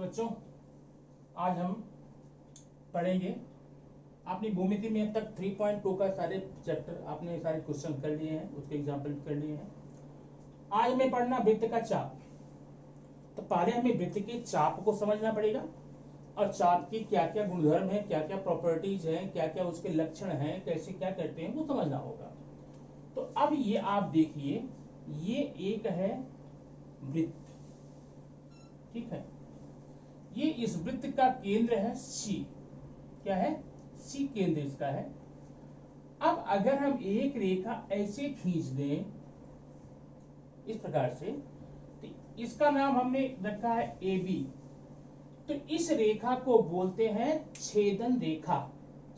तो बच्चों आज हम पढ़ेंगे, आपने भूमिति में अब तक 3.2 का सारे चैप्टर आपने सारे क्वेश्चन कर लिए हैं, उसके एग्जाम्पल कर लिए हैं। आज हमें पढ़ना वृत्त का चाप। तो पहले हमें वृत्त के चाप को समझना पड़ेगा और चाप की क्या क्या गुणधर्म है, क्या क्या प्रॉपर्टीज हैं, क्या क्या उसके लक्षण हैं, कैसे क्या करते हैं वो समझना होगा। तो अब ये आप देखिए, ये एक है वृत्त, ठीक है। ये इस वृत्त का केंद्र है सी। क्या है? सी केंद्र इसका है। अब अगर हम एक रेखा ऐसे खींच दें इस प्रकार से, तो इसका नाम हमने रखा है ए बी। तो इस रेखा को बोलते हैं छेदन रेखा,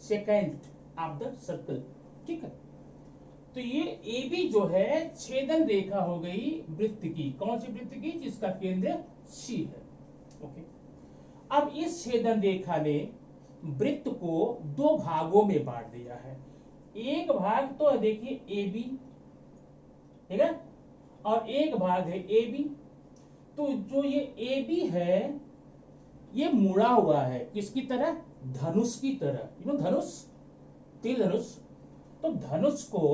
सेकेंड ऑफ द सर्कल, ठीक है। तो ये ए बी जो है छेदन रेखा हो गई वृत्त की। कौन सी वृत्त की? जिसका केंद्र सी है। ओके। अब इस छेदन रेखा ने वृत्त को दो भागों में बांट दिया है। एक भाग तो देखिए ए बी, ठीक है, और एक भाग है ए बी। तो जो ये ए बी है ये मुड़ा हुआ है किसकी तरह? धनुष की तरह। यू नो धनुष, तीर धनुष। तो धनुष को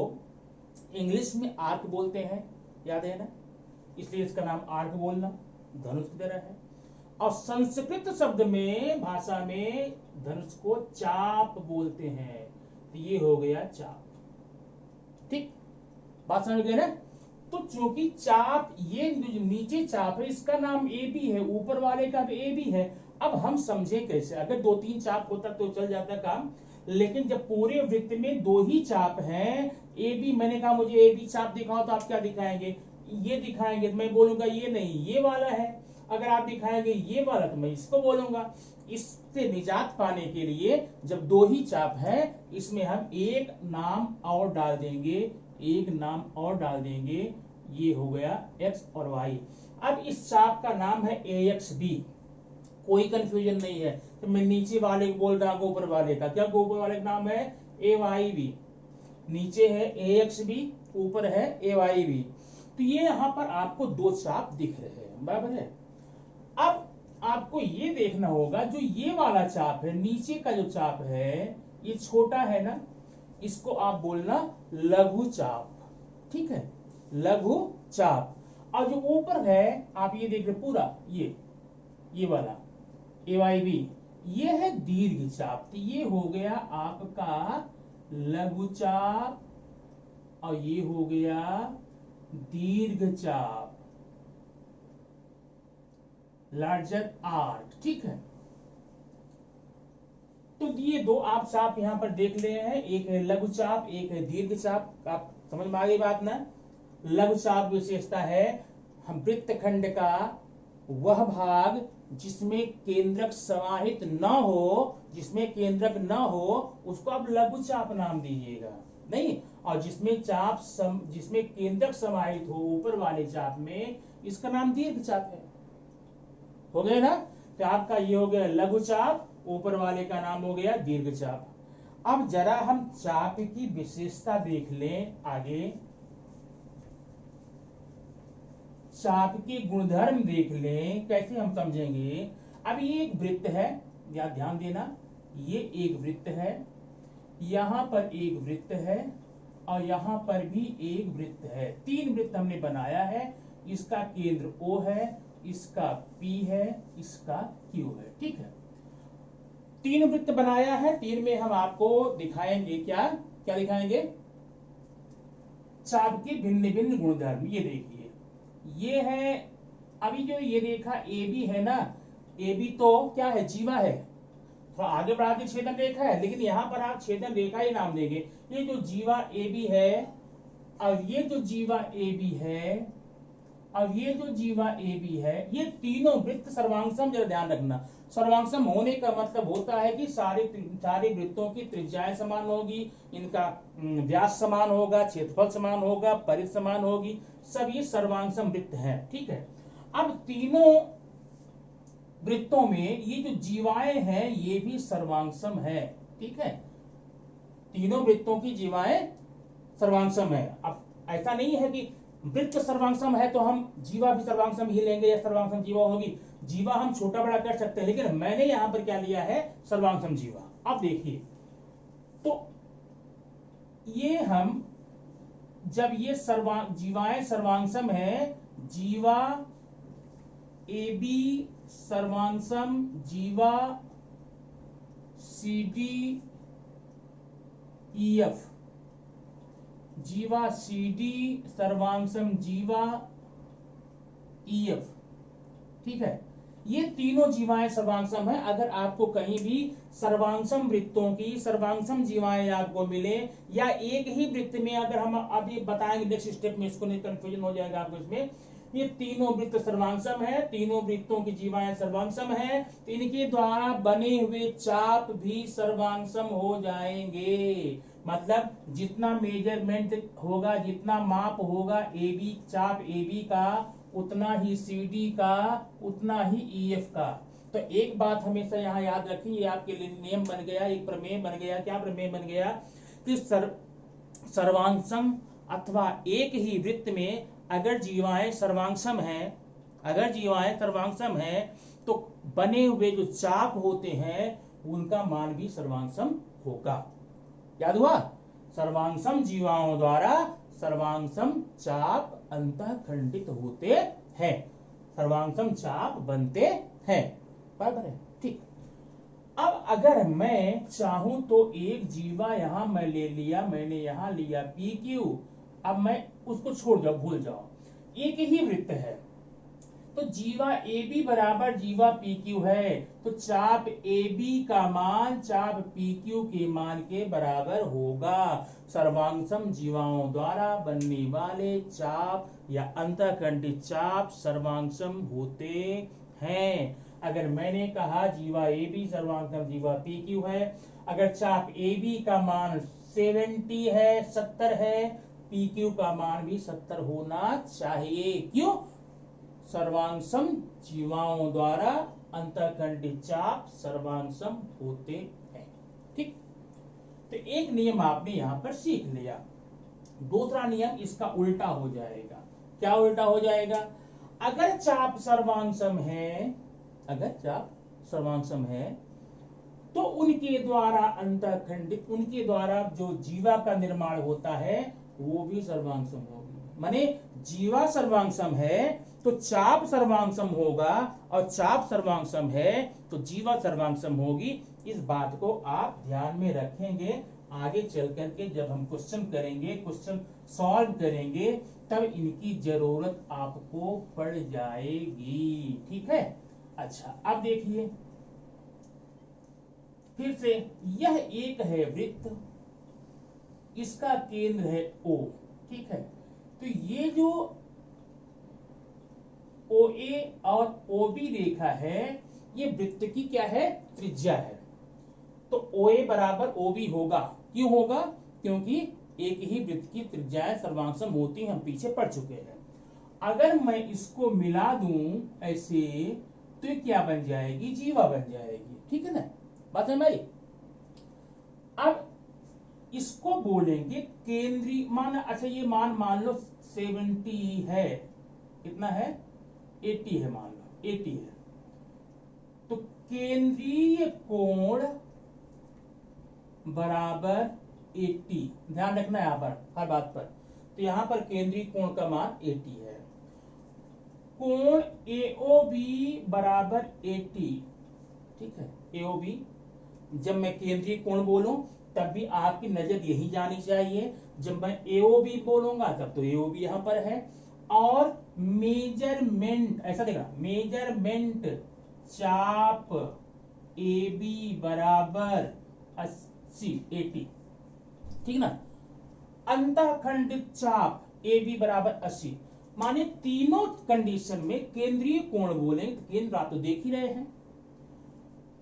इंग्लिश में आर्क बोलते हैं, याद है ना, इसलिए इसका नाम आर्क बोलना, धनुष की तरह है। और संस्कृत शब्द में, भाषा में धनुष को चाप बोलते हैं। तो ये हो गया चाप, ठीक, बात समझ गए ना। तो चूंकि चाप, ये जो नीचे चाप है इसका नाम ए बी है, ऊपर वाले का भी ए बी है। अब हम समझे कैसे? अगर दो तीन चाप होता तो चल जाता काम, लेकिन जब पूरे वृत्त में दो ही चाप हैं, ए बी, मैंने कहा मुझे ए बी चाप दिखाओ, तो आप क्या दिखाएंगे? ये दिखाएंगे। तो मैं बोलूंगा ये नहीं, ये वाला है। अगर आप दिखाएंगे ये वाला तो मैं इसको बोलूंगा। इससे निजात पाने के लिए जब दो ही चाप है, इसमें हम एक नाम और डाल देंगे, एक नाम और डाल देंगे। ये हो गया x और y। अब इस चाप का नाम है AXB, कोई कंफ्यूजन नहीं है। तो मैं नीचे वाले को बोल रहा हूं, ऊपर वाले का क्या? ऊपर वाले का नाम है AYB। नीचे है AXB, ऊपर है AYB। तो ये यहां पर आपको दो चाप दिख रहे हैं, बराबर है। अब आपको ये देखना होगा, जो ये वाला चाप है, नीचे का जो चाप है ये छोटा है ना, इसको आप बोलना लघु चाप, ठीक है, लघु चाप। और जो ऊपर है आप ये देख रहे पूरा, ये वाला AYB, ये है दीर्घ चाप। तो ये हो गया आपका लघु चाप और ये हो गया दीर्घ चाप, लार्जर आर्क, ठीक है। तो ये दो आप चाप यहां पर देख ले हैं, एक है लघु चाप, एक है दीर्घ चाप। आप समझ में आ गई बात ना? लघु चाप विशेषता है हम वृत्तखंड का वह भाग जिसमें केंद्रक समाहित न हो, जिसमें केंद्रक न हो उसको आप लघु चाप नाम दीजिएगा, नहीं। और जिसमें केंद्रक समाहित हो ऊपर वाले चाप में, इसका नाम दीर्घ चाप है। हो गया ना? तो आपका ये हो गया लघु चाप, ऊपर वाले का नाम हो गया दीर्घ चाप। अब जरा हम चाप की विशेषता देख लें आगे, चाप के गुणधर्म देख लें, कैसे हम समझेंगे। अब ये एक वृत्त है, या ध्यान देना, ये एक वृत्त है, यहां पर एक वृत्त है और यहां पर भी एक वृत्त है। तीन वृत्त हमने बनाया है। इसका केंद्र O है, इसका P है, इसका Q है, ठीक है। तीन वृत्त बनाया है। तीन में हम आपको दिखाएंगे क्या क्या दिखाएंगे? चाप के भिन्न भिन्न गुणधर्म। ये देखिए, ये है, अभी जो ये रेखा AB है ना, AB तो क्या है? जीवा है। तो आगे बढ़ा के छेदन रेखा है, लेकिन यहां पर आप छेदन रेखा ही नाम देंगे। ये जो जीवा AB है और ये जो जीवा AB है और ये जो जीवा AB है, ये तीनों वृत्त सर्वांगसम। जरा ध्यान रखना, सर्वांगसम होने का मतलब होता है कि सारे वृत्तों की त्रिज्याएं समान होगी, इनका व्यास समान होगा, क्षेत्रफल समान होगा, परिधि समान होगी, सब ये सर्वांगसम वृत्त हैं, ठीक है। अब तीनों वृत्तों में ये जो जीवाएं हैं ये भी सर्वांगसम है, ठीक है। तीनों वृत्तों की जीवाएं सर्वांगसम है। अब ऐसा नहीं है कि वृत्त सर्वांगसम है तो हम जीवा भी सर्वांगसम ही लेंगे या सर्वांगसम जीवा होगी। जीवा हम छोटा बड़ा कर सकते हैं, लेकिन मैंने यहां पर क्या लिया है, सर्वांगसम जीवा। अब देखिए, तो ये हम जब ये जीवाएं सर्वांगसम है, जीवा ए बी सर्वांगसम, जीवा सी डी ई एफ, जीवा सी डी सर्वांगसम जीवा ई एफ, ठीक है। ये तीनों जीवाएं सर्वांगसम है। अगर आपको कहीं भी सर्वांगसम वृत्तों की सर्वांगसम जीवाएं आपको मिले, या एक ही वृत्त में, अगर हम अभी बताएंगे नेक्स्ट स्टेप में, इसको नहीं कंफ्यूजन हो जाएगा आपको इसमें, ये तीनों वृत्त सर्वांगसम है, तीनों वृत्तों की जीवाएं सर्वांगसम है, तो इनके द्वारा बने हुए चाप भी सर्वांगसम हो जाएंगे। मतलब जितना मेजरमेंट होगा, जितना माप होगा ए बी, चाप ए बी का, उतना ही सी डी का, उतना ही ई एफ का। तो एक बात हमेशा यहाँ याद रखिए, ये आपके लिए नियम बन गया, एक प्रमेय बन गया। क्या प्रमेय बन गया कि सर्वांगसम अथवा एक ही वृत्त में अगर जीवाएं सर्वांगसम हैं, अगर जीवाएं सर्वांगसम हैं, तो बने हुए जो चाप होते हैं उनका मान भी सर्वांगसम होगा। याद हुआ? सर्वांगसम जीवाओं द्वारा सर्वांगसम चाप अंतःखंडित होते हैं, सर्वांगसम चाप बनते हैं। बराबर है, ठीक। अब अगर मैं चाहूं तो एक जीवा यहां मैं ले लिया, मैंने यहां लिया पी क्यू, अब मैं उसको छोड़ जाओ, भूल जाओ, एक ही वृत्त है, तो जीवा ए बी बराबर जीवा पी क्यू है, तो चाप ए बी का मान चाप पी क्यू के मान के बराबर होगा। सर्वांगसम जीवाओं द्वारा बनने वाले चाप या अंतःखंडित चाप सर्वांगसम होते हैं। अगर मैंने कहा जीवा ए बी सर्वांगसम जीवा पी क्यू है, अगर चाप ए बी का मान 70 है, 70 है, पी क्यू का मान भी 70 होना चाहिए। क्यों? सर्वांगसम जीवाओं द्वारा अंतःखंडित चाप सर्वांगसम होते हैं, ठीक। तो एक नियम आपने यहां पर सीख लिया। दूसरा नियम इसका उल्टा हो जाएगा। क्या उल्टा हो जाएगा? अगर चाप सर्वांगसम है, अगर चाप सर्वांगसम है, तो उनके द्वारा अंतःखंडित, उनके द्वारा जो जीवा का निर्माण होता है वो भी सर्वांगसम होगी। माने जीवा सर्वांगसम है तो चाप सर्वांगसम होगा, और चाप सर्वांगसम है तो जीवा सर्वांगसम होगी। इस बात को आप ध्यान में रखेंगे। आगे चल करके जब हम क्वेश्चन करेंगे, क्वेश्चन सॉल्व करेंगे, तब इनकी जरूरत आपको पड़ जाएगी, ठीक है। अच्छा, अब देखिए फिर से, यह एक है वृत्त, इसका केंद्र है O, ठीक है। तो ये जो OA और OB रेखा है, ये वृत्त की क्या है? त्रिज्या है। तो OA बराबर OB होगा। क्यों होगा? क्योंकि एक ही वृत्त की त्रिज्याएं सर्वांगसम होती हैं, हम पीछे पढ़ चुके हैं। अगर मैं इसको मिला दूं ऐसे, तो ये क्या बन जाएगी? जीवा बन जाएगी, ठीक है ना? बात है भाई। अब इसको बोलेंगे केंद्रीय मान। अच्छा, ये मान लो 70 है, कितना है? 80 है, मान लो 80 है। तो केंद्रीय कोण बराबर 80, ध्यान रखना यहां पर हर बात पर। तो यहां पर केंद्रीय कोण का मान 80 है। कोण AOB बराबर 80, ठीक है। AOB, जब मैं केंद्रीय कोण बोलूं तब भी आपकी नजर यही जानी चाहिए। जब मैं AOB बोलूंगा तब तो AOB यहां पर है। और मेजरमेंट, ऐसा देखना, मेजरमेंट चाप AB बराबर 80, ठीक ना। अंतःखंडित चाप AB बराबर 80, माने तीनों कंडीशन में केंद्रीय कोण बोले तो केंद्र आप तो देख ही रहे हैं।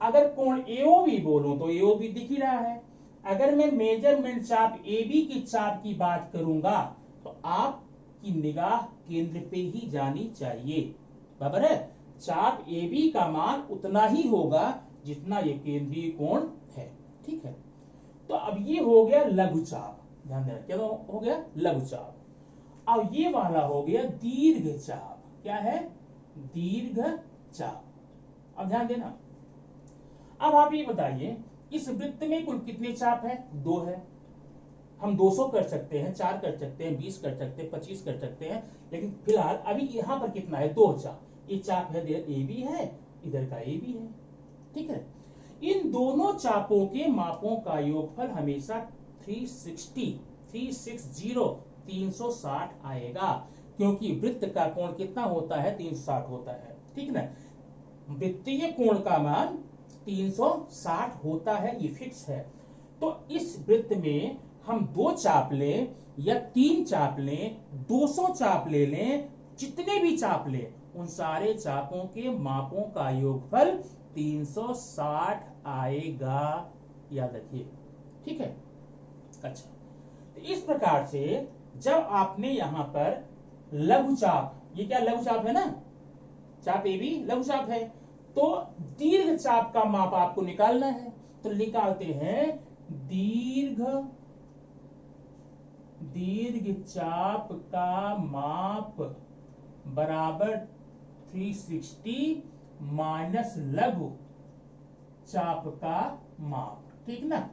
अगर कोण AOB बोलूं तो AOB दिख ही रहा है। अगर मैं मेजरमेंट चाप AB की चाप की बात करूंगा तो आपकी निगाह केंद्र पे ही जानी चाहिए, बराबर है। चाप AB का मान उतना ही होगा जितना ये केंद्रीय कोण है, ठीक है। तो अब ये हो गया लघु चाप, ध्यान देना, क्या हो गया? लघु चाप। और ये वाला हो गया दीर्घ चाप। क्या है? दीर्घ चाप। अब ध्यान देना, अब आप ये बताइए इस वृत्त में कुल कितने चाप है? 2 है। हम 200 कर सकते हैं, 4 कर सकते हैं, 20 कर सकते हैं, 25 कर सकते हैं, लेकिन फिलहाल अभी यहाँ पर कितना है? 2 चाप। ये चाप है ए भी है, इधर का ए भी है, ठीक है। इन दोनों चापों के मापों का योगफल हमेशा 360 आएगा, क्योंकि वृत्त का कोण कितना होता है? 360 होता है, ठीक ना। वृत्तीय कोण का मान 360 होता है, ये फिक्स है। तो इस वृत्त में हम 2 चाप लें या 3 चाप लें, 200 चाप ले लें, जितने भी चाप लें, उन सारे चापों के मापों का योगफल 360 आएगा, याद रखिए, ठीक है। अच्छा, तो इस प्रकार से जब आपने यहां पर लघु चाप, ये क्या लघु चाप है ना, चाप ए भी लघु चाप है, तो दीर्घ चाप का माप आपको निकालना है। तो निकालते हैं, दीर्घ चाप का माप बराबर 360 माइनस लघु चाप का माप, ठीक ना।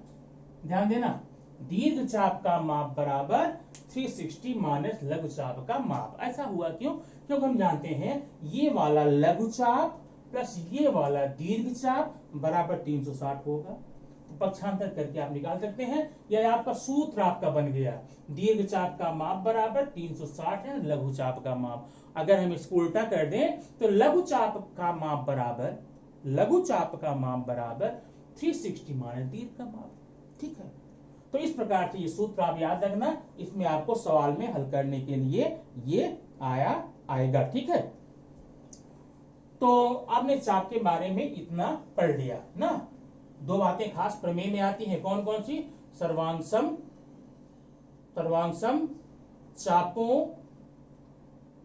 ध्यान देना, दीर्घ चाप का माप बराबर 360 माइनस लघु चाप का माप। ऐसा हुआ क्यों? क्योंकि हम जानते हैं ये वाला लघु चाप प्लस ये वाला दीर्घ चाप बराबर 360 होगा। पक्षांतर करके आप निकाल सकते हैं, यह आपका सूत्र आपका बन गया। दीर्घ चाप का माप बराबर 360 है लघु चाप का माप। अगर हम इसको उल्टा कर दें तो लघु चाप का माप बराबर 360 माइनस दीर्घ का माप, ठीक है। तो इस प्रकार से ये सूत्र आप याद रखना, इसमें आपको सवाल में हल करने के लिए ये आएगा, ठीक है। तो आपने चाप के बारे में इतना पढ़ लिया ना। 2 बातें खास प्रमेय में आती हैं, कौन कौन सी? सर्वांगसम चापों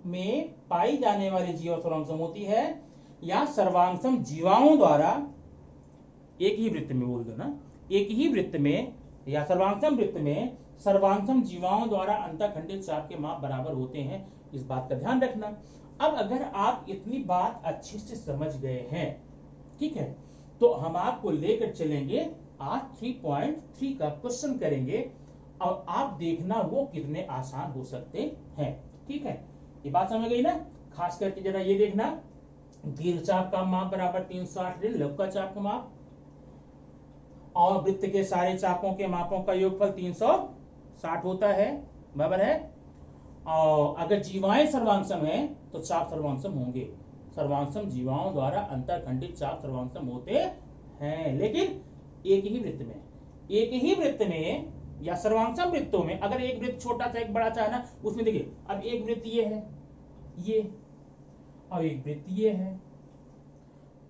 में पाई जाने वाली जीवा सर्वांगसम होती है, या सर्वांगसम जीवाओं द्वारा एक ही वृत्त में, बोल दो ना, एक ही वृत्त में या सर्वांगसम वृत्त में सर्वांगसम जीवाओं द्वारा अंतःखंडित चाप के माप बराबर होते हैं। इस बात का ध्यान रखना। अब अगर आप इतनी बात अच्छे से समझ गए हैं, ठीक है, तो हम आपको लेकर चलेंगे आज 3.3 का क्वेश्चन करेंगे, और आप देखना वो कितने आसान हो सकते हैं, ठीक है। ये बात समझ गई ना। खास करके जरा ये देखना, दीर्घ चाप का माप बराबर 360 लघु का चाप का माप, और वृत्त के सारे चापों के मापों का योगफल 360 होता है, बराबर है। और अगर जीवाएं सर्वांगसम है तो चाप सर्वांगसम होंगे। सर्वांगसम जीवाओं द्वारा अंतःखंडित चाप सर्वांगसम होते हैं, लेकिन एक ही वृत्त में या सर्वांगसम वृत्तों में अगर एक वृत्त छोटा सा एक बड़ा सा है ना, उसमें देखिए अब एक वृत्त ये है, ये, और एक वृत्त ये है,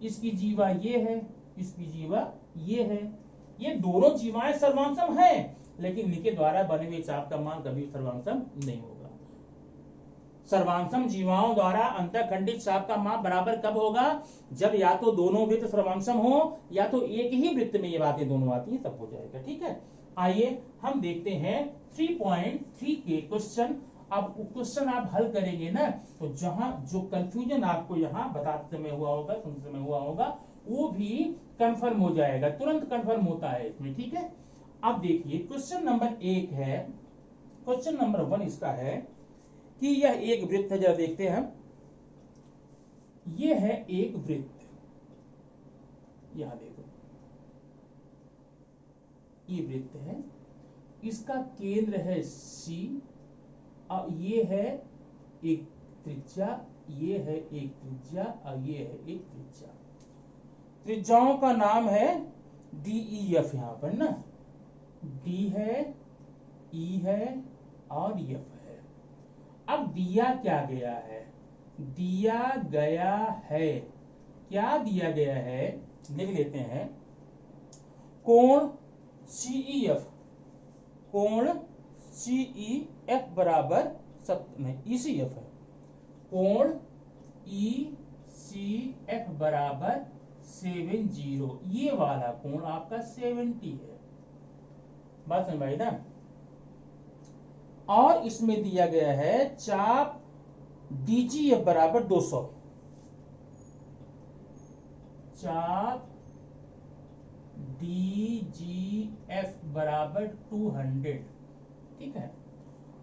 इसकी जीवा ये है, इसकी जीवा ये है। ये दोनों जीवाएं सर्वांगसम हैं, लेकिन इनके द्वारा बने हुए चाप का मान कभी सर्वांगसम नहीं होगा। सर्वांगसम जीवाओं द्वारा अंतःखंडित चाप का माप बराबर कब होगा? जब या तो दोनों वृत्त सर्वांगसम हो, या तो एक ही वृत्त में ये बातें दोनों आती हैं, तब हो जाएगा, ठीक है। आइए हम देखते हैं 3.3 के क्वेश्चन। अब क्वेश्चन आप हल करेंगे ना, तो जहां जो कंफ्यूजन आपको यहाँ बताते समय हुआ होगा, सुनते समय हुआ होगा, वो भी कंफर्म हो जाएगा, तुरंत कंफर्म होता है इसमें, ठीक है। अब देखिए क्वेश्चन नंबर 1 है, क्वेश्चन नंबर 1 इसका है कि यह एक वृत्त है। जब देखते हैं हम, यह है एक वृत्त, यहां देखो ये वृत्त है, इसका केंद्र है C, और ये है एक त्रिज्या, ये है एक त्रिज्या, और ये है एक त्रिज्या। त्रिज्याओं का नाम है DEF, यहां पर ना D है, E है और F है। अब दिया क्या गया है? दिया गया है, क्या दिया गया है, लिख लेते हैं, कोण CEF, कोण CEF बराबर ECF है, कोण ECF बराबर 70, ये वाला कोण आपका 70 है। बात समझ आई ना। और इसमें दिया गया है चाप DGF बराबर 200, चाप DGF बराबर 200। ठीक है,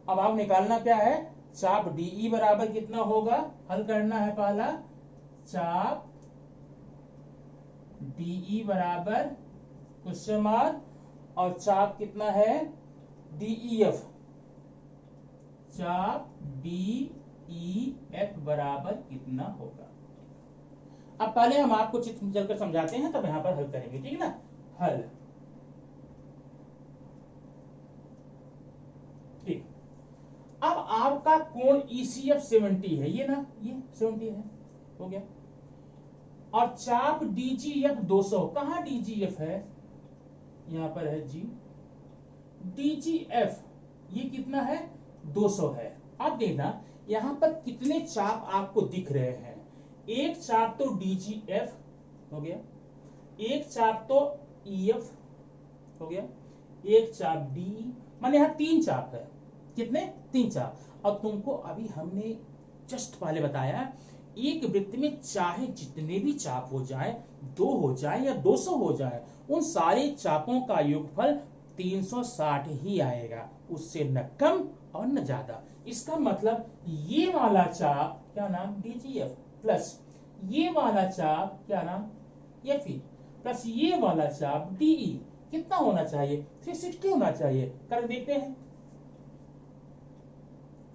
अब आप निकालना क्या है, चाप DE बराबर कितना होगा, हल करना है पहला, चाप DE बराबर क्वेश्चन मार्क, और चाप कितना है DEF, चाप DEF बराबर कितना होगा। अब पहले हम आपको चित्र चलकर समझाते हैं, तब यहां पर हल करेंगे, ठीक है ना। हल, ठीक। अब आपका कोण ECF 70 है, ये ना, ये 70 है, हो गया। और चाप DGF 200, कहां DGF है, यहां पर है G, DGF ये कितना है 200 है। अब देखना यहां पर कितने चाप आपको दिख रहे हैं, एक चाप तो DGF हो गया, एक चाप तो EF हो गया, एक चाप DE, माने यहां 3 चाप है, कितने 3 चाप। और तुमको अभी हमने जस्ट पहले बताया, एक वृत्त में चाहे जितने भी चाप हो जाए, 2 हो जाए या 200 हो जाए, उन सारे चापों का योगफल 360 ही आएगा, उससे न कम और न ज्यादा। इसका मतलब ये वाला चाप क्या नाम DGF प्लस ये वाला चाप क्या नाम FE प्लस ये वाला चाप DE कितना होना चाहिए, 360 होना चाहिए। कर देखते हैं,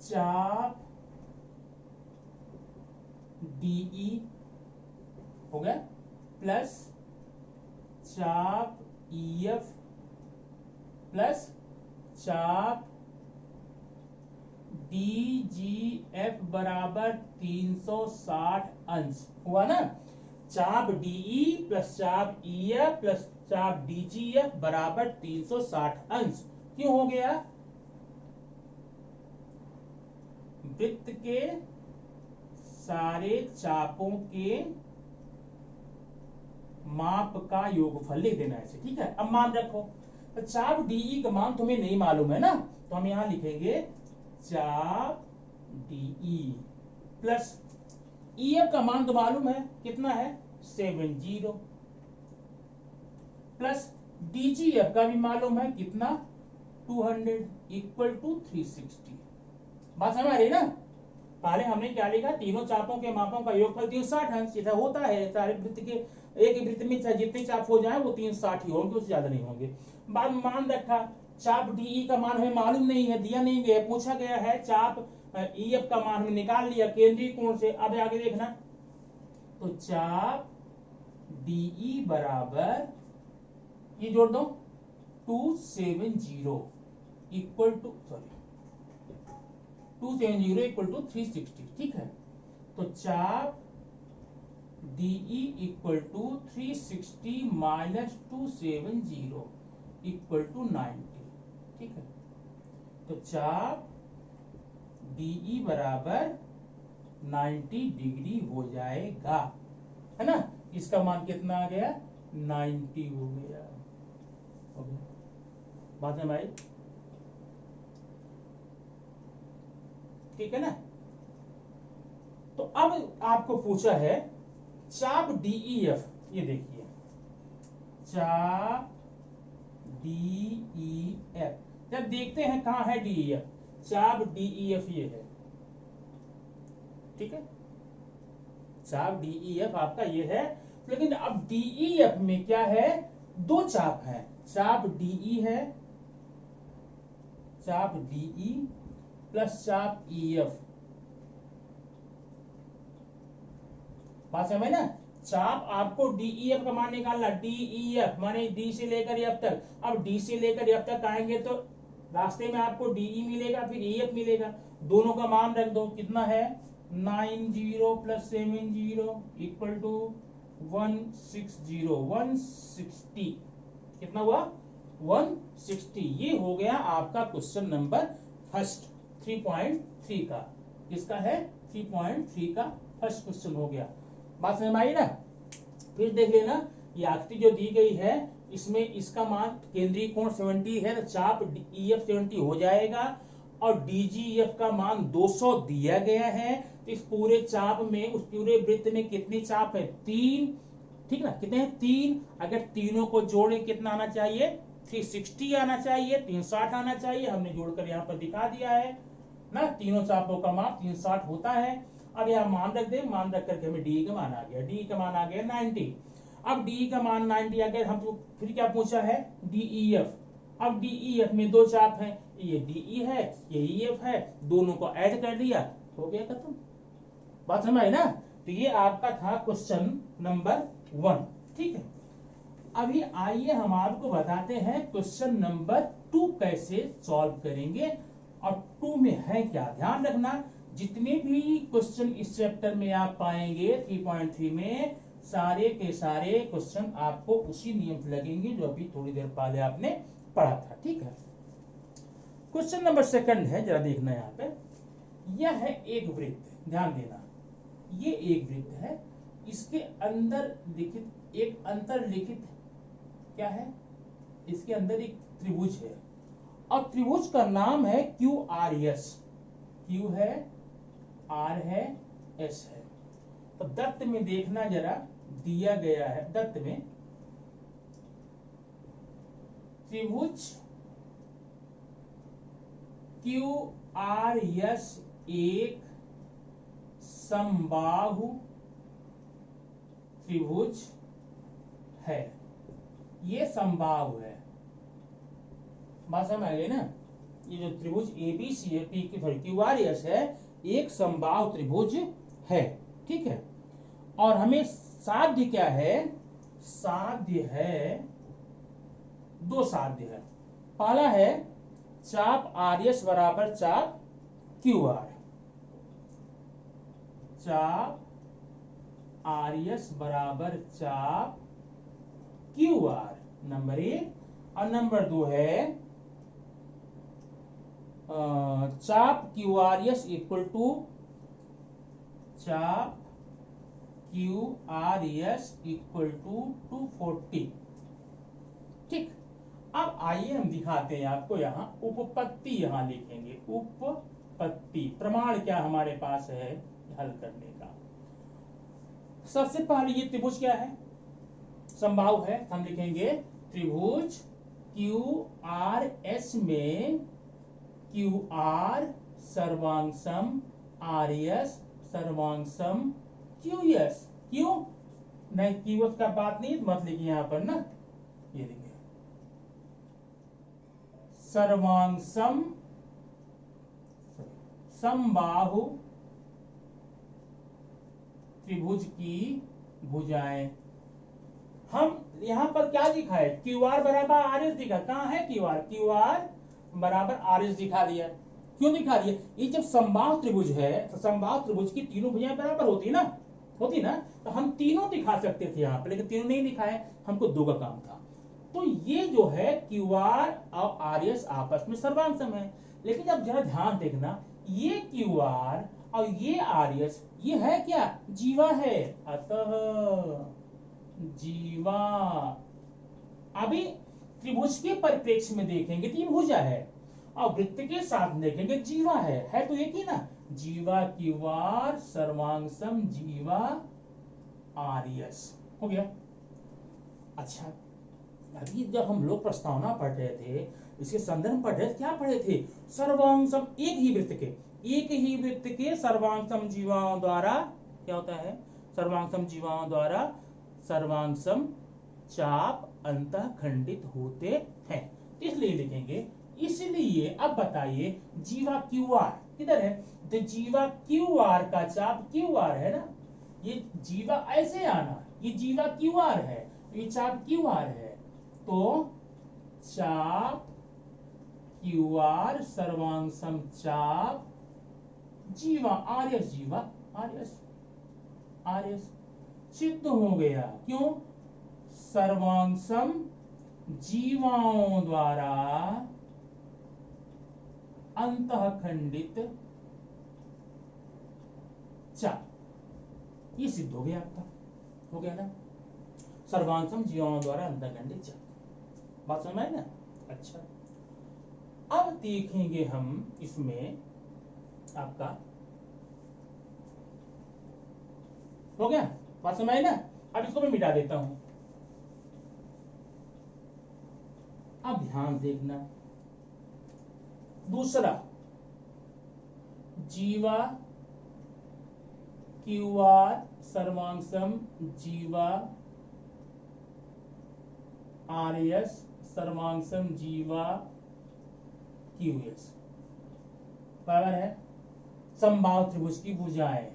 चाप DE हो गया प्लस चाप EF प्लस चाप DGF बराबर 360 अंश हुआ ना। चाप DE प्लस चाप EF प्लस चाप DGF बराबर 360 अंश क्यों हो गया, वृत्त के सारे चापों के माप का योगफल लिख देना है, ठीक है। अब मान रखो, तो चाप DE का मान तुम्हें नहीं मालूम है ना, तो हम यहां लिखेंगे चाप DE प्लस EF का मान तो मालूम है कितना है 70 प्लस DGF का भी मालूम है कितना 200 इक्वल टू 360। बात समझ आ रही ना। पहले हमने क्या लिखा, तीनों चापों के मापों का योगफल 360 अंश, जैसा होता है सारे वृत्त के, एक वृत्त में जितने चाप हो जाए वो 360 ही होंगे, उससे ज्यादा नहीं होंगे। बाद में मान रखा, चाप DE का मान हमें मालूम नहीं है, दिया नहीं गया, पूछा गया है, चाप EF का मान हमने निकाल लिया केंद्रीय कोण से। अब आगे देखना, तो चाप DE बराबर ये जोड़ दो 270 इक्वल टू 270 इक्वल टू 360, ठीक है। तो चाप DE equal to 360 minus 270 equal to 90, ठीक है। तो चाप DE बराबर 90 डिग्री हो जाएगा, है ना। इसका मान कितना आ गया 90 हो गया, बात है भाई, ठीक है ना। तो अब आपको पूछा है चाप DEF, ये देखिए चाप DEF, जब देखते हैं कहां है DEF, चाप DEF ये है, ठीक है। चाप DEF आपका ये है, लेकिन अब DEF में क्या है, 2 चाप है, चाप DE है, चाप DE प्लस चाप EF, बात समझ ना। चाप आपको DEF का मान निकालना, DEF माने D से लेकर F तक। अब D से लेकर F तक आएंगे तो रास्ते में आपको DE मिलेगा, फिर EF मिलेगा, दोनों का मान रख दो, कितना है 90 प्लस 70 इक्वल टू 160, 160 कितना हुआ 160। ये हो गया आपका क्वेश्चन नंबर फर्स्ट 3.3 का, इसका है 3.3 का फर्स्ट क्वेश्चन हो गया, बात समझ में आई ना। फिर देख लेना, ये आकृति जो दी गई है इसमें इसका मान केंद्रीय कोण 70 है, तो चाप EF 70 हो जाएगा, और DGF का मान 200 दिया गया है, तो इस पूरे चाप में, उस पूरे वृत्त में कितनी चाप है? 3। ठीक ना, कितने हैं? 3। अगर तीनों को जोड़े कितना आना चाहिए? 360 आना चाहिए, 360 आना चाहिए। हमने जोड़कर यहाँ पर दिखा दिया है ना, तीनों चापों का माप 360 होता है। अब यहाँ मान रख दे, मान रख करके हमें डी का मान आ गया, डी का मान आ गया 90। अब डी का मान 90 आ गया, हमको फिर क्या पूछा है? DEF। अब DEF में दो चाप हैं, ये DE है, ये EF है, दोनों को ऐड कर दिया, हो गया खत्म। बात समझ आई ना? तो ये आपका था क्वेश्चन नंबर 1। ठीक है, अभी आइए हम आपको बताते हैं क्वेश्चन नंबर 2 कैसे सॉल्व करेंगे। और 2 में है क्या, ध्यान रखना, जितने भी क्वेश्चन इस चैप्टर में आप पाएंगे 3.3 में, सारे के सारे क्वेश्चन आपको उसी नियम से लगेंगे जो अभी थोड़ी देर पहले आपने पढ़ा था। ठीक है, क्वेश्चन नंबर 2 है, जरा देखना यहाँ पे। यह है एक वृत्त, ध्यान देना, ये एक वृत्त है, इसके अंदर लिखित एक अंतर्लिखित क्या है? इसके अंदर एक त्रिभुज है, और त्रिभुज का नाम है QRS। Q है, R है, S है। तो दत्त में देखना जरा, दिया गया है दत्त में त्रिभुज QRS एक समबाहु त्रिभुज है। ये समबाहु है, बात समझ आ गई ना? ये जो त्रिभुज ABC है, QRS है, एक समबाहु त्रिभुज है। ठीक है, और हमें साध्य क्या है? साध्य है, दो साध्य है। पहला है चाप RS बराबर चाप QR, चाप RS बराबर चाप QR, नंबर 1। और नंबर 2 है चाप QRS इक्वल टू चाप QRS इक्वल टू 240। ठीक, अब आइए हम दिखाते हैं आपको, यहाँ उपपत्ति यहाँ लिखेंगे, उपपत्ति प्रमाण क्या हमारे पास है हल करने का। सबसे पहले ये त्रिभुज क्या है? समबाहु है, हम लिखेंगे त्रिभुज QRS में QR सर्वांग सम RS सर्वांग सम QS। क्यों नहीं, QS का बात नहीं मत लिखिए यहाँ पर ना, ये लिखिए सर्वांग सम समबाहु त्रिभुज की भुजाएं। हम यहां पर क्या लिखा है? QR बराबर RS दिखा, कहां है QR बराबर RS दिखा दिया। क्यों दिखा दिया? ये जब समबाहु त्रिभुज है तो समबाहु त्रिभुज की तीनों भुजाएं बराबर होती ना, तो हम तीनों दिखा सकते थे यहाँ पे, लेकिन तीनों नहीं दिखाए, हमको दो का काम था। तो ये जो है QR और RS आपस में सर्वांग सम है। लेकिन अब जरा ध्यान देखना, ये QR और ये RS ये है क्या? जीवा है, अतः जीवा। अभी त्रिभुज के परिप्रेक्ष्य में देखेंगे तो ये भुजा है, और वृत्त के साथ देखेंगे जीवा है तो एक ही ना, जीवा QR सर्वांग सम जीवा RS हो गया। अच्छा, अभी जब हम लोग प्रस्तावना पढ़ रहे थे, इसके संदर्भ पढ़ रहे थे, क्या पढ़े थे? सर्वांग सम एक ही वृत्त के सर्वांग सम जीवाओं द्वारा क्या होता है? सर्वांग सम जीवाओं द्वारा सर्वांग सम चाप अंतः खंडित होते हैं, इसलिए लिखेंगे। इसलिए अब बताइए जीवा QR किधर है? तो जीवा QR का चाप QR है ना, ये जीवा ऐसे आना, ये जीवा QR है, ये चाप QR है, तो चाप QR सर्वांग सम चाप जीवा RS, जीवा RS सिद्ध हो गया। क्यों? सर्वांग सम जीवाओं द्वारा अंतःखंडित चाप, ये सिद्ध हो गया आपका, हो गया ना, सर्वांग सम जीवाओं द्वारा अंतःखंडित चाप। बात समझ में आई ना? अच्छा, अब देखेंगे हम इसमें आपका हो गया, बात समझ आई ना। अब इसको मैं मिटा देता हूं। अब ध्यान देखना, दूसरा जीवा क्यू आर सर्वांशम जीवा आर एस सर्वांशम जीवा क्यू एस बराबर है समबाहु त्रिभुज की भुजाएं।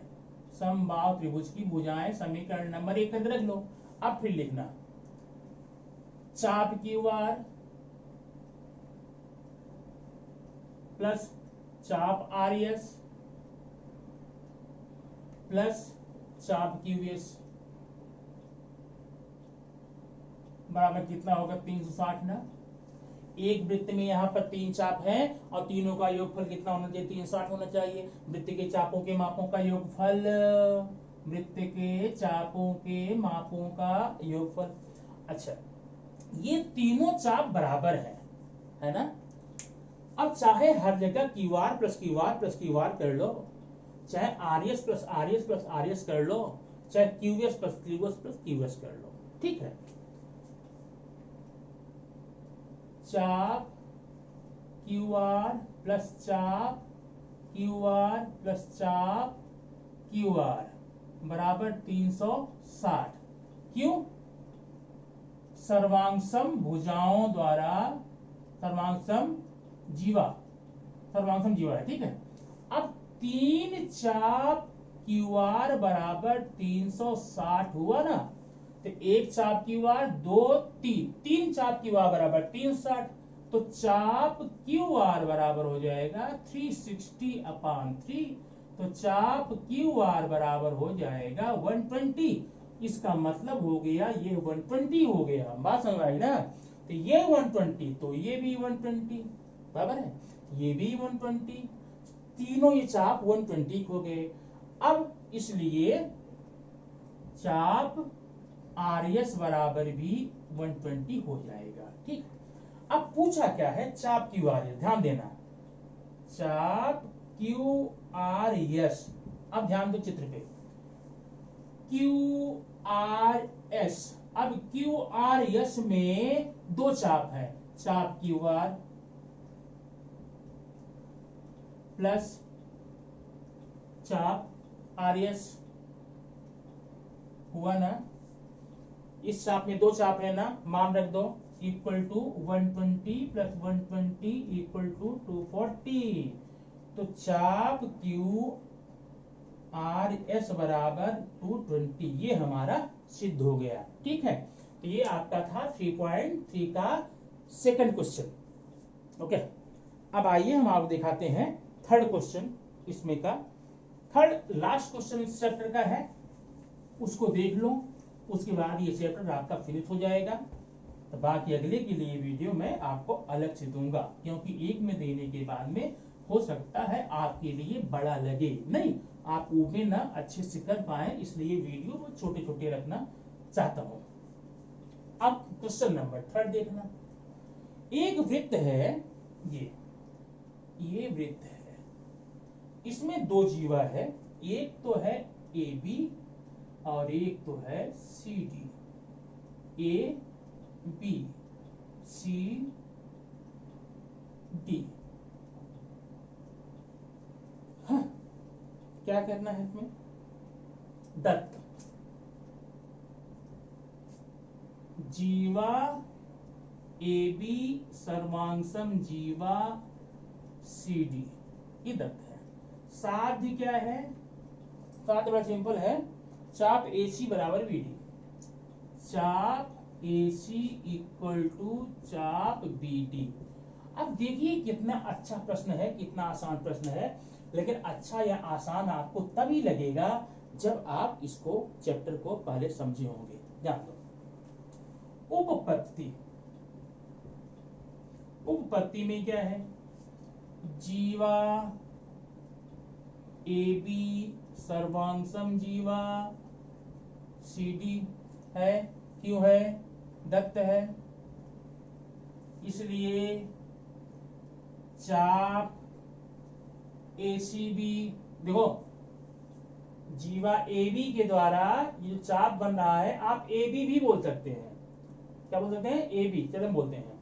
समबाहु त्रिभुज की भुजाएं समीकरण नंबर 1 के अंदर रख लो। अब फिर लिखना चाप क्यू आर प्लस चाप आर एस प्लस चाप क्यू एस बराबर कितना होगा 360 ना। एक वृत्त में यहाँ पर 3 चाप है और तीनों का योगफल कितना होना चाहिए 360 होना चाहिए। वृत्त के चापों के मापों का योगफल, वृत्त के चापों के मापों का योगफल। अच्छा, ये तीनों चाप बराबर है ना। अब चाहे हर जगह Q R plus Q R plus Q R कर लो, चाहे R S plus R S plus R S कर लो, चाहे Q S plus Q S plus Q S कर लो, ठीक है। चाप क्यू आर प्लस चाप क्यू आर प्लस चाप क्यू आर बराबर 360। क्यों? सर्वांशम भुजाओं द्वारा सर्वांशम जीवा है, ठीक है। अब 3 चाप क्यू आर बराबर 360 हुआ ना, तो एक चाप क्यू आर 2 3 चाप क्यू आर बराबर 360, तो चाप क्यू आर बराबर हो जाएगा 360/3। तो चाप क्यू आर बराबर हो जाएगा 120। इसका मतलब हो गया ये 120 हो गया, बात समझ आई ना। तो ये 120 तो ये भी 120 बराबर है, ये भी 120, तीनों ये चाप 120 हो गए। अब इसलिए चाप आर एस बराबर भी 120 हो जाएगा, ठीक। अब पूछा क्या है चाप क्यू आर एस, ध्यान देना चाप क्यू आर एस। अब ध्यान दो चित्र पे, क्यू आर एस। अब क्यू आर एस में 2 चाप है, चाप क्यू आर प्लस चाप आर एस हुआ ना। इस चाप में 2 चाप है ना, मान रख दो equal to 120 plus 120 equal to 240। तो चाप क्यू आर एस बराबर 220, ये हमारा सिद्ध हो गया, ठीक है। तो ये आपका था 3.3 का सेकंड क्वेश्चन। ओके, अब आइए हम आपको दिखाते हैं थर्ड क्वेश्चन इसमें का। थर्ड लास्ट क्वेश्चन इस चैप्टर का है, उसको देख लो, उसके बाद ये चैप्टर आपका फिनिश हो जाएगा। तो बाकी अगले के लिए वीडियो मैं आपको अलग से दूंगा, क्योंकि एक में देने के बाद में हो सकता है आपके लिए बड़ा लगे, नहीं आप उसे ना अच्छे से कर पाए, इसलिए वीडियो को छोटे छोटे रखना चाहता हूं। अब क्वेश्चन नंबर 3 देखना। एक वृत्त है, ये वृत्त है, इसमें 2 जीवा है, एक तो है ए बी और एक तो है C D. A B C D. हाँ, क्या करना है इसमें, दत्त जीवा ए बी सर्वांशम जीवा सी डी, ये दत्त है। साध्य क्या है, साध्य बड़ा सिंपल है, चाप ए सी बराबर बी डी। चाप ए सी इक्वल टू चाप बी डी। अब देखिए कितना अच्छा प्रश्न है, कितना आसान प्रश्न है, लेकिन अच्छा या आसान आपको तभी लगेगा जब आप इसको चैप्टर को पहले समझे होंगे। ध्यान दो, उपपत्ति, उपपत्ति में क्या है, जीवा ए बी सर्वांशम जीवा सी डी है, क्यों है, दत्त है, इसलिए चाप ACB, देखो जीवा AB के द्वारा ये जो चाप बन रहा है आप AB भी बोल सकते हैं। क्या बोल सकते हैं? AB। चलो हम बोलते हैं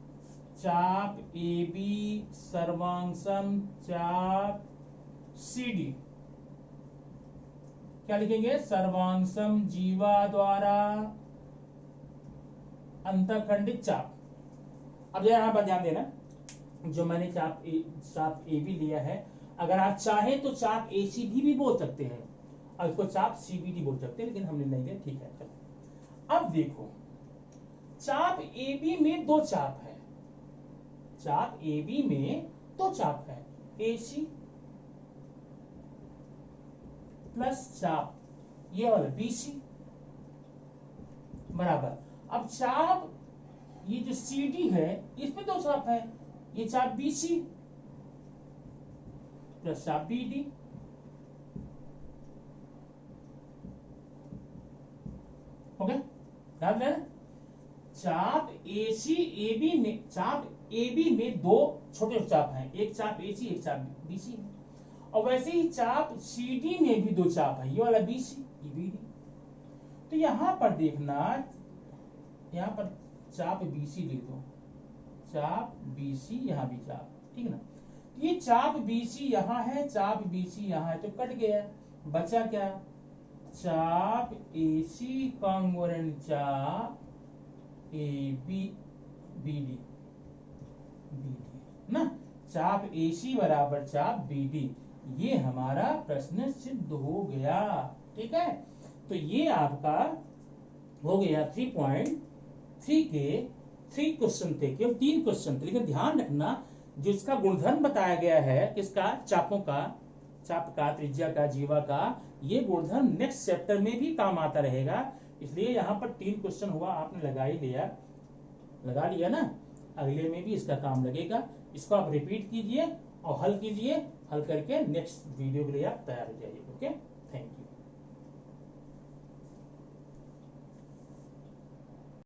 चाप AB सर्वांशम चाप CD। क्या लिखेंगे? सर्वांशम जीवा द्वारा अंतःखंडित चाप। अब यहां पर ध्यान देना, जो मैंने चाप AB लिया है, अगर आप चाहें तो चाप ACB भी बोल सकते हैं और इसको चाप CBD बोल सकते हैं, लेकिन हमने नहीं लिया। ठीक है, चलो अब देखो, चाप AB में दो चाप है। चाप AB में दो चाप है, AC प्लस चाप ये वाला BC बराबर। अब चाप ये जो CD है इसमें दो चाप है, ये चाप BC प्लस चाप BD। हो गया? याद है? चाप AB में दो छोटे चाप हैं, एक चाप AC एक चाप BC है। और वैसे ही चाप CD में भी दो चाप है, ये वाला BC ये BD। तो यहां पर देखना, यहां पर चाप BC लिख दो, चाप BC यहां भी चाप, ठीक है ना? ये चाप BC यहां है, चाप BC यहां है, तो कट गया, बचा क्या? चाप AC कॉन्ग्रुएंट चाप AB BD ना, चाप AC बराबर चाप BD। ये हमारा प्रश्न सिद्ध हो गया। ठीक है, तो ये आपका हो गया 3.3 के 3 क्वेश्चन थे, केवल 3 क्वेश्चन थे। लेकिन ध्यान रखना, जिसका गुणधर्म बताया गया है, किसका? चापों का, चाप का, त्रिज्या का, जीवा का, ये गुणधर्म नेक्स्ट चैप्टर में भी काम आता रहेगा। इसलिए यहाँ पर 3 क्वेश्चन हुआ, आपने लगा लिया ना, अगले में भी इसका काम लगेगा। इसको आप रिपीट कीजिए और हल कीजिए, हल करके नेक्स्ट वीडियो के लिए आप तैयार हो जाइए। ओके।